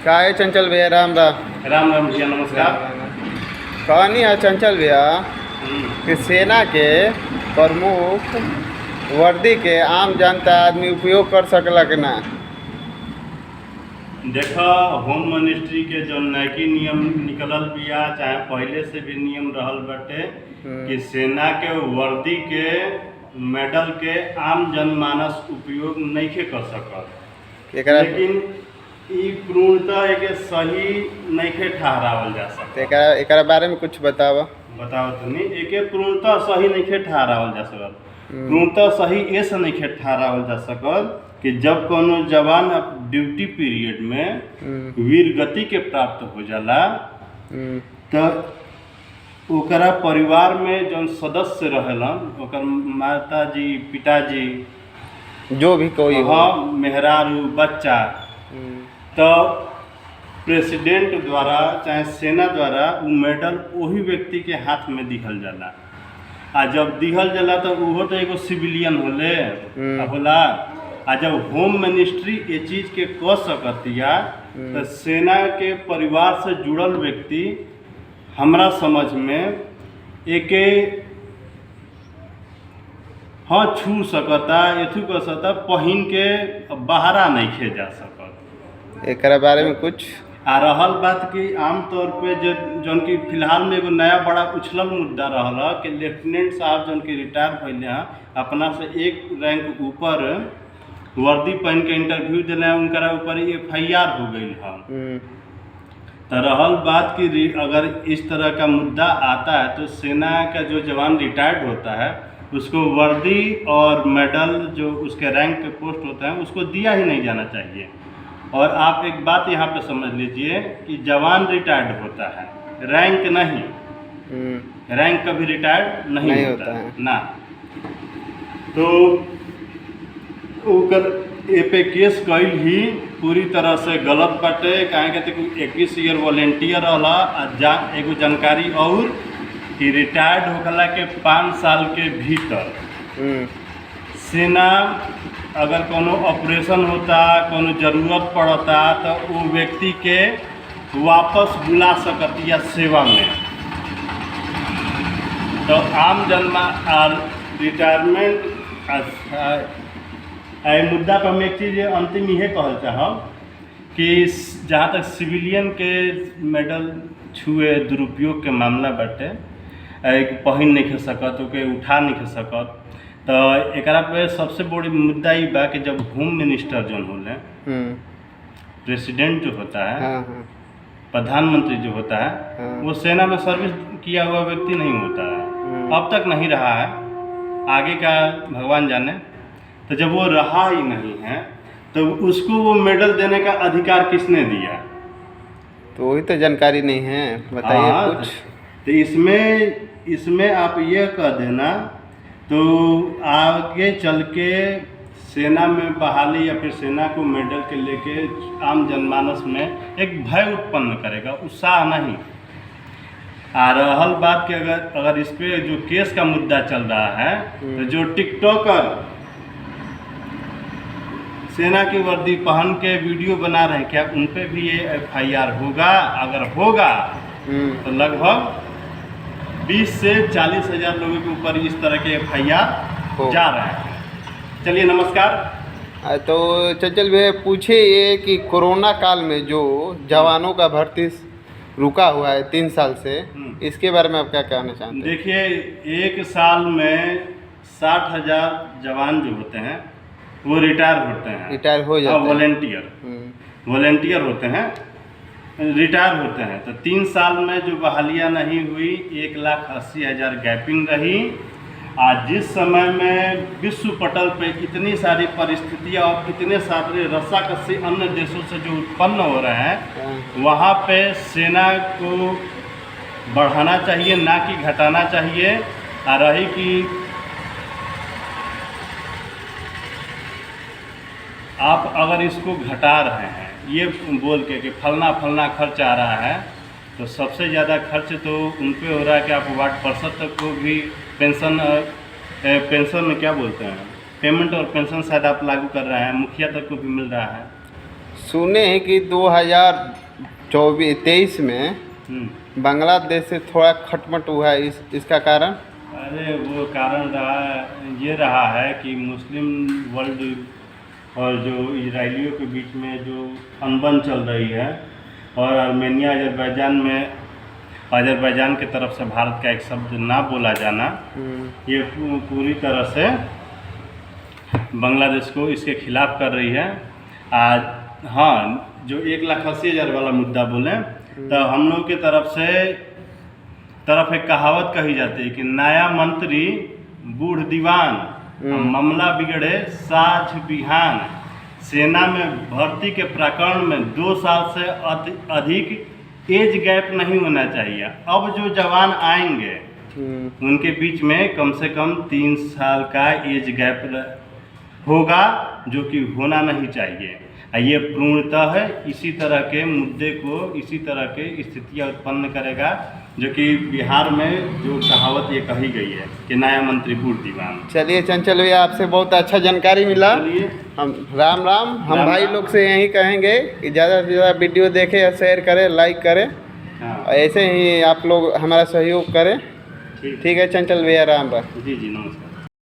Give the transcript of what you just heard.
का है चंचल भैया? राम राम। राम राम भैया, नमस्कार। कहानी है चंचल भैया कि सेना के प्रमुख वर्दी के आम जनता आदमी उपयोग कर सकला कि ना? देखा, होम मिनिस्ट्री के जो नैकी नियम निकलल बिया, चाहे पहले से भी नियम रहल बाटे कि सेना के वर्दी के मेडल के आम जनमानस उपयोग नइखे कर सकत, लेकिन ई पूर्णतः एके सही नइखे ठहरावल जा सकत। एकरा बारे में कुछ बतावा। बताओ तनी। एके पूर्णतः सही नइखे ठहरावल जा सकत। पूर्णतः सही ऐसे नइखे ठहरावल जा सकत कि जब कोनो जवान ड्यूटी पीरियड में वीर गति के प्राप्त हो जाला तो ओकरा परिवार में जो सदस्य रहेलन, ओकर माता जी, पिताजी, जो भी कोई हो, मेहरारू, बच्चा, तो प्रेसिडेंट द्वारा चाहे सेना द्वारा वो मेडल वही व्यक्ति के हाथ में दिहल जाला। आ जब दिहल जाला तो वो तो एगो सिविलियन होला। आ जब होम मिनिस्ट्री ये चीज़ के कह सकतिया तो सेना के परिवार से जुड़ल व्यक्ति हमरा समझ में एके छू सकता, एथु कर सकता, पहिन के बहरा नहीं खे जा सकत। एकरा बारे में कुछ आ रहल बात कि आमतौर पे जौन की फिलहाल में एगो नया बड़ा उछलल मुद्दा रहल कि लेफ्टिनेंट साहब जौन की रिटायर भइले हैं, अपना से एक रैंक ऊपर वर्दी पहन के इंटरव्यू दिले, उनका ऊपर FIR हो गई है। तो रहल बात कि अगर इस तरह का मुद्दा आता है तो सेना का जो जवान रिटायर्ड होता है उसको वर्दी और मेडल जो उसके रैंक पे पोस्ट होता है उसको दिया ही नहीं जाना चाहिए। और आप एक बात यहाँ पे समझ लीजिए कि जवान रिटायर्ड होता है, रैंक नहीं। रैंक कभी रिटायर्ड नहीं होता है ना। तो ओकर ए पे केस कईल ही पूरी तरह से गलत बाटे। काहे के 21 ईयर वॉलेंटियर रहला। एगो जानकारी और कि रिटायर्ड होखला के 5 साल के भीतर सेना अगर कोनो ऑपरेशन होता, कोनो जरूरत पड़ता तो वो व्यक्ति के वापस बुला सकती है सेवा में। तो आम जनमा रिटायरमेंट मुद्दा पर हम एक चीज़ अंतिम ये कहल चाहब कि जहाँ तक सिविलियन के मेडल छुए दुरुपयोग के मामला बाटे, पहिन नहीं खे सकत, ओके उठा नहीं खे सकत, तो एकरा पे सबसे बड़ी मुद्दा ये बा कि जब होम मिनिस्टर जो होले, प्रेसिडेंट जो होता है, प्रधानमंत्री जो होता है, वो सेना में सर्विस किया हुआ व्यक्ति नहीं होता है। अब तक नहीं रहा है, आगे का भगवान जाने। तो जब वो रहा ही नहीं है तो उसको वो मेडल देने का अधिकार किसने दिया? तो वही तो जानकारी नहीं है, बताइए कुछ। तो इसमें आप ये कह देना तो आगे चल के सेना में बहाली या फिर सेना को मेडल के लेके आम जनमानस में एक भय उत्पन्न करेगा, उत्साह नहीं। आ रहल बात कि अगर इस पे जो केस का मुद्दा चल रहा है तो जो टिकटॉकर सेना की वर्दी पहन के वीडियो बना रहे हैं, क्या उन पे भी ये FIR होगा? अगर होगा तो लगभग 20 से 40 हज़ार लोगों के ऊपर इस तरह के FIR जा रहे हैं। चलिए, नमस्कार। तो चंचल भैया पूछे ये कि कोरोना काल में जो जवानों का भर्ती रुका हुआ है 3 साल से, इसके बारे में आप क्या कहना चाहते हैं? देखिए, एक साल में 60,000 जवान जो होते हैं वो रिटायर होते हैं, रिटायर हो जाते हैं। वॉलेंटियर होते हैं, रिटायर होते हैं। तो 3 साल में जो बहालियाँ नहीं हुई, 1,80,000 गैपिंग रही। आज जिस समय में विश्व पटल पे इतनी सारी परिस्थितियाँ और इतने सारे रस्साकसी अन्य देशों से जो उत्पन्न हो रहे हैं, वहाँ पे सेना को बढ़ाना चाहिए, ना कि घटाना चाहिए। आ रही कि आप अगर इसको घटा रहे हैं ये बोल के कि फलना खर्च आ रहा है, तो सबसे ज़्यादा खर्च तो उन पे हो रहा है कि आप वार्ड पार्षद तक को भी पेंशन में क्या बोलते हैं, पेमेंट और पेंशन शायद आप लागू कर रहे हैं, मुखिया तक को भी मिल रहा है। सुने हैं कि 2023 में बांग्लादेश से थोड़ा खटमट हुआ है, इसका कारण? अरे वो कारण ये रहा है कि मुस्लिम वर्ल्ड और जो इजराइलियों के बीच में जो अनबन चल रही है, और आर्मेनिया अजरबैजान की तरफ से भारत का एक शब्द ना बोला जाना, ये पूरी तरह से बांग्लादेश को इसके खिलाफ कर रही है। आज हाँ, जो 1,80,000 वाला मुद्दा बोले तो हम लोग की तरफ एक कहावत कही जाती है कि नया मंत्री बूढ़ दीवान, मामला बिगड़े साझ बिहान। सेना में भर्ती के प्रकरण में 2 साल से अधिक एज गैप नहीं होना चाहिए। अब जो जवान आएंगे उनके बीच में कम से कम 3 साल का एज गैप होगा, जो कि होना नहीं चाहिए। ये पूर्णतः है इसी तरह के मुद्दे को, इसी तरह के स्थितियाँ उत्पन्न करेगा, जो कि बिहार में जो कहावत ये कही गई है कि नया मंत्री बूढ़ दीवान। चलिए चंचल भैया, आपसे बहुत अच्छा जानकारी मिला। हम राम राम। हम भाई लोग से यही कहेंगे कि ज़्यादा से ज़्यादा वीडियो देखें, शेयर करें, लाइक करें। और ऐसे ही आप लोग हमारा सहयोग करें। ठीक है चंचल भैया, राम राम। जी नमस्कार।